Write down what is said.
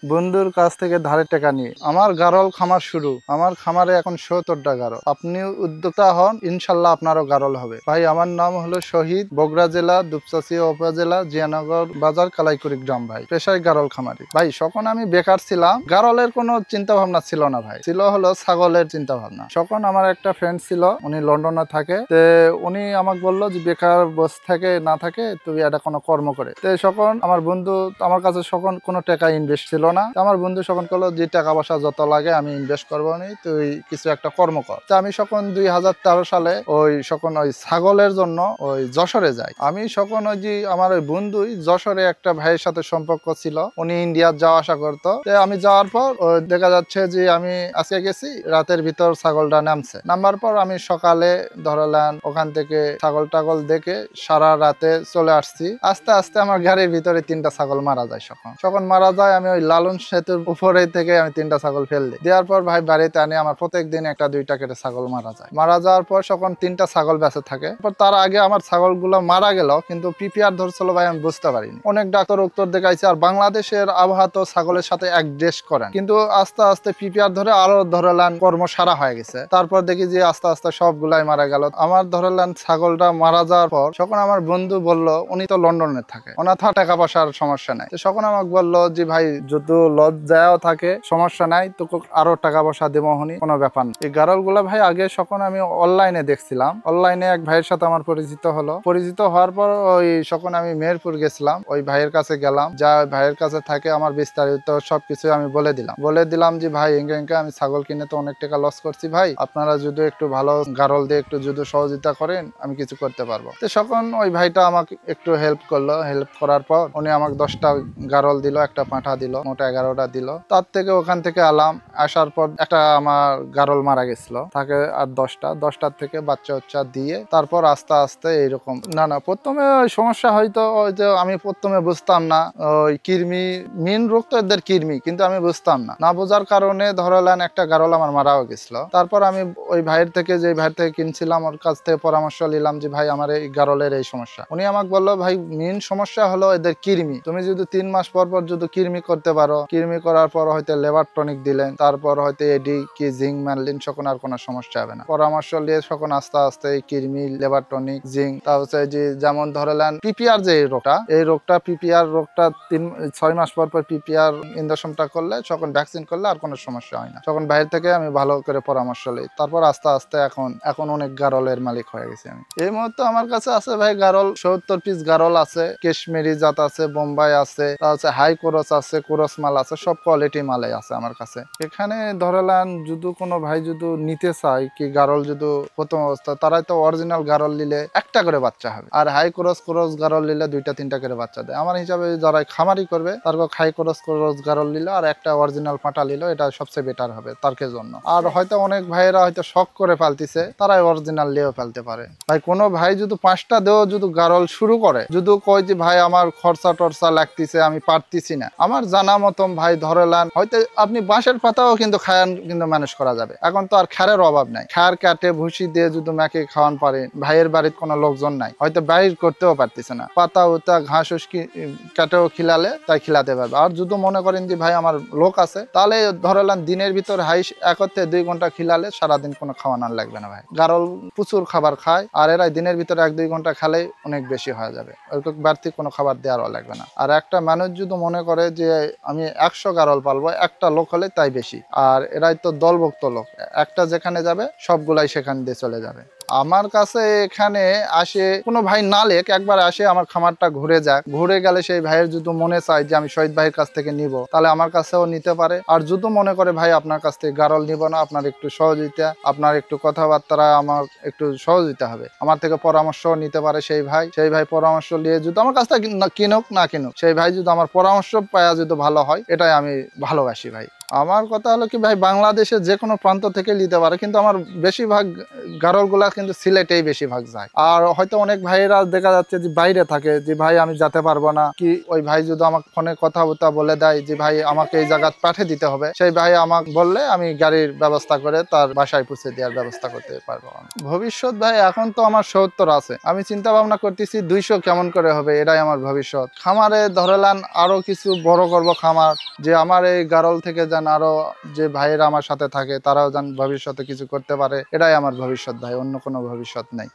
বন্ধুর কাছ থেকে ধারে টাকা নিয়ে আমার গারল খামার শুরু। আমার খামারে এখন ৭০টা গারল। আপনি উদ্যোক্তা হন, ইনশাল্লাহ আপনারও গারল হবে। ভাই আমার নাম হলো শহীদ, বগুড়া জেলা দুপচাচিয়া উপজেলা জিয়ানগর বাজার কালাইকুড়ি গ্রাম। ভাই পেশায় গারল খামারি। ভাই যখন আমি বেকার ছিলাম, গারলের কোনো চিন্তা ভাবনা ছিল না ভাই, ছিল হলো ছাগলের চিন্তা ভাবনা। তখন আমার একটা ফ্রেন্ড ছিল, উনি লন্ডনে থাকে। উনি আমাকে বললো যে বেকার বসে থাকে না থাকে তুই এটা কোনো কর্ম করে। তখন আমার বন্ধু আমার কাছে তখন কোনো টাকা ইনভেস্ট ছিল না। আমার বন্ধু তখন করলো যে টাকা পয়সা যত লাগে আমি ইনভেস্ট করবো নি, তুই কিছু একটা কর্ম কর। আমি তখন 2013 সালে ওই ছাগলের জন্য ওই যশোরে যাই। আমি তখন ওই যে আমার ওই বন্ধুই যশোরে একটা ভাইয়ের সাথে সম্পর্ক ছিল, উনি ইন্ডিয়ার যাওয়া আসা করতো। আমি যাওয়ার পর দেখা যাচ্ছে যে আমি আজকে গেছি, রাতের ভিতর ছাগলটা নামার পর আমি সকালে ধরলাম ওখান থেকে ছাগল টাগল দেখে সারা রাতে চলে আসছি। আস্তে আস্তে আমার গাড়ির ভিতরে 3টা ছাগল মারা যায়। যখন মারা যায় আমি ওই লালন সেতুর উপরে থেকে আমি 3টা ছাগল ফেল দিই। দেওয়ার পর ভাই বাড়িতে আনি, আমার প্রত্যেক দিন 1-2টা করে ছাগল মারা যায়। মারা যাওয়ার পর যখন 3টা ছাগল বেঁচে থাকে, তার আগে আমার ছাগলগুলো মারা গেল, কিন্তু পিপিআর ধরছিল ভাই আমি বুঝতে পারিনি। অনেক ডাক্তার উত্তর দেখাইছে, আর বাংলাদেশের আবহাওয়া তো ছাগলের সাথে অ্যাডজাস্ট করেন, কিন্তু আস্তে আস্তে পিপিআর ধরে আরো ধরলেন কর্ম সারা হয়ে গেছে। তারপর দেখি যে আস্তে আস্তে সবগুলাই মারা গেল। আমার ধরলেন ছাগলটা মারা যাওয়ার পর যখন আমার বন্ধু বলল, উনি তো লন্ডনে থাকে, ওনার টাকা পয়সার সমস্যা নাই, তখন আমাকে বললো যে ভাই যদি লজ যাও থাকে সমস্যা নাই, তো আরো টাকা পয়সা দেবো হনি, কোনো ব্যাপার না। এই গারল গুলা ভাই আগে যখন আমি অনলাইনে দেখছিলাম, অনলাইনে এক ভাইয়ের সাথে আমার পরিচিত হলো। পরিচিত হওয়ার পর ওই যখন আমি মেহেরপুর গেছিলাম, ওই ভাইয়ের কাছে গেলাম, যা ভাইয়ের কাছে থাকে আমার বিস্তারিত সবকিছু আমি বলে দিলাম যে ভাই এঙ্গে আমি ছাগল কিনে তো অনেক টাকা লস করছি, ভাই আপনারা যদি একটু ভালো গারল দিয়ে একটু যদি সহযোগিতা করেন আমি কিছু করতে পারবো। তো তখন ওই ভাইটা আমাকে একটু হেল্প করলো। হেল্প করার পর উনি আমাকে 10টা গারল দিল, একটা পাঁঠা দিল, মোট 11টা দিল। তার থেকে ওখান থেকে আসার পর একটা আমার গারল মারা গেছিল, থাকে আর 10টার থেকে বাচ্চা দিয়ে তারপর আস্তে আস্তে এইরকম না প্রথমে সমস্যা হয়তো ওই যে আমি প্রথমে বুঝতাম না, ওই কৃমি মেন রোগ তো এদের কৃমি, কিন্তু আমি বুঝতাম না বোঝার কারণে ধরলেন একটা গারল আমার মারাও গেছিল। তারপর আমি ওই ভাইয়ের থেকে কিনছিলাম ওর কাছ থেকে পরামর্শ নিলাম যে ভাই আমার এই গারলের এই সমস্যা। উনি আমাকে বললো ভাই মেন সমস্যা হলো এদের কৃমি, তুমি যদি 3 মাস পর যদি কৃমি করতে পারো, কৃমি করার পর হয়তো লেবার টনিক দিলেন, তারপর হয়তো এডি কি জিঙ্ক মারলেন, তখন আর কোনো সমস্যা হবে না। পরামর্শ নিয়ে তখন আস্তে আস্তে কৃমি, লেবার টনিক, জিঙ্ক, তা হচ্ছে যে যেমন ধরলেন পিপিআর যে এই রোগটা পিপিআর রোগটা 6 মাস পর পিপিআর ইনজেকশনটা করলে, তখন ভ্যাকসিন করলে আর কোনো সমস্যা হয় না। তখন বাইরে থেকে আমি ভালো করে পরামর্শ নিই, তারপর আস্তে আস্তে এখন অনেক গারলের মালিক হয়ে গেছি আমি। এই মুহূর্তে আমার কাছে আছে ভাই গারল 70 পিস গারল আছে, কাশ্মীরি জাত আছে, বোম্বাই আছে, তা হচ্ছে হাই কোরস আছে, কোরস মাল আছে, সব কোয়ালিটি মালাই আছে আমার কাছে। এখানে ধরলেন যদি কোনো ভাই যদি নিতে চায় কি গারল, যদি প্রথম অবস্থা তারাই তো অরিজিনাল গারল নিলে একটা করে বাচ্চা হবে, আর হাই কোরস গারল নিলে 2-3টা করে বাচ্চা দেয়। আমার হিসাবে যারা খামারি করবে তারপর হাই কোরস গারল নিল আর একটা অরিজিনাল পাটা নিল, এটা সবচেয়ে বেটার হবে তারকের জন্য। আর হয়তো অনেক ভাইয়েরা হয়তো শখ করে পালতিছে, তারাই অরিজিনাল নিয়েও পালতে পারে। ভাই কোনো ভাই যদি 5টা দেও যদি গারল শুরু করে, যদি কয় যে ভাই আমার খরচা টরচা লাগতেছে আমি পারতেছি না, আমার জানা মতন ভাই ধরলেন হয়তো আপনি বাঁশের পাতাও কিন্তু খায়ান কিন্তু ম্যানেজ করা যাবে। এখন তো আর খারের অভাব নাই, খার কাটে ভুসি দিয়ে যদি ম্যাকে খাওয়ান পারে, ভাইয়ের বাড়ির কোনো লোকজন নাই, হয়তো বাইর করতেও পারতেছে না, পাতা উতা ঘাস কাটেও খিলালে তাই খিলাতে পারবে। আর যদি মনে করেন যে ভাই আমার লোক আছে, তাহলে ধরলেন দিনের ভিতর হাইস 1-2 ঘন্টা খিলালে সারাদিন কোনো খাওয়ানোর লাগবে না। ভাই গারল প্রচুর খাবার খায়, আর এরাই দিনের ভিতর 1-2 ঘন্টা খেলেই অনেক বেশি হয়ে যাবে, বাড়তি কোনো খাবার দেওয়ারও লাগবে না। আর একটা মানুষ যদি মনে করে যে আমি 100 গারল পালবো, একটা লোক হলে তাই বেশি, আর এরাই তো দলভুক্ত লোক, একটা যেখানে যাবে সবগুলাই সেখান দিয়ে চলে যাবে। আমার কাছে এখানে আসে কোনো ভাই না লেখ, একবার আসে আমার খামারটা ঘুরে যাক, ঘুরে গেলে সেই ভাইয়ের যদি মনে চায় যে আমি শহীদ ভাইয়ের কাছ থেকে নিব, তাহলে আমার কাছেও নিতে পারে। আর যদি মনে করে ভাই আপনার কাছ থেকে গারল নিব না, আপনার একটু সহযোগিতা, আপনার একটু কথাবার্তা আমার একটু সহযোগিতা হবে, আমার থেকে পরামর্শ নিতে পারে সেই ভাই পরামর্শ নিয়ে যদি আমার কাছ থেকে কিনুক না কিনুক, সেই ভাই যদি আমার পরামর্শ পাওয়া যদি ভালো হয়, এটাই আমি ভালোবাসি ভাই। আমার কথা হলো কি ভাই, বাংলাদেশের যে কোনো প্রান্ত থেকে নিতে পারে, কিন্তু আমার বেশিরভাগ গারল গুলা কিন্তু সিলেটেই বেশিরভাগ যায়। আর হয়তো অনেক ভাইয়েরা দেখা যাচ্ছে যে বাইরে থাকে, যে ভাই আমি যেতে পারবো না, কি ওই ভাই যদি আমাকে ফোনে কথাবার্তা বলে দেয় যে ভাই আমাকে এই জায়গা পাঠিয়ে দিতে হবে, সেই ভাই আমাকে বললে আমি গাড়ির ব্যবস্থা করে তার বাসায় পৌঁছে দেওয়ার ব্যবস্থা করতে পারবো। ভবিষ্যৎ ভাই এখন তো আমার 70 আছে, আমি চিন্তা ভাবনা করতেছি 200 কেমন করে হবে, এটাই আমার ভবিষ্যৎ। খামারে ধরেলান আরো কিছু বড় করব খামার, যে আমার এই গারল থেকে যেন আরো যে ভাইয়েরা আমার সাথে থাকে তারাও যেন ভবিষ্যতে কিছু করতে পারে, এটাই আমার ভবিষ্যৎ ভাই, অন্য কোনো ভবিষ্যৎ নাই।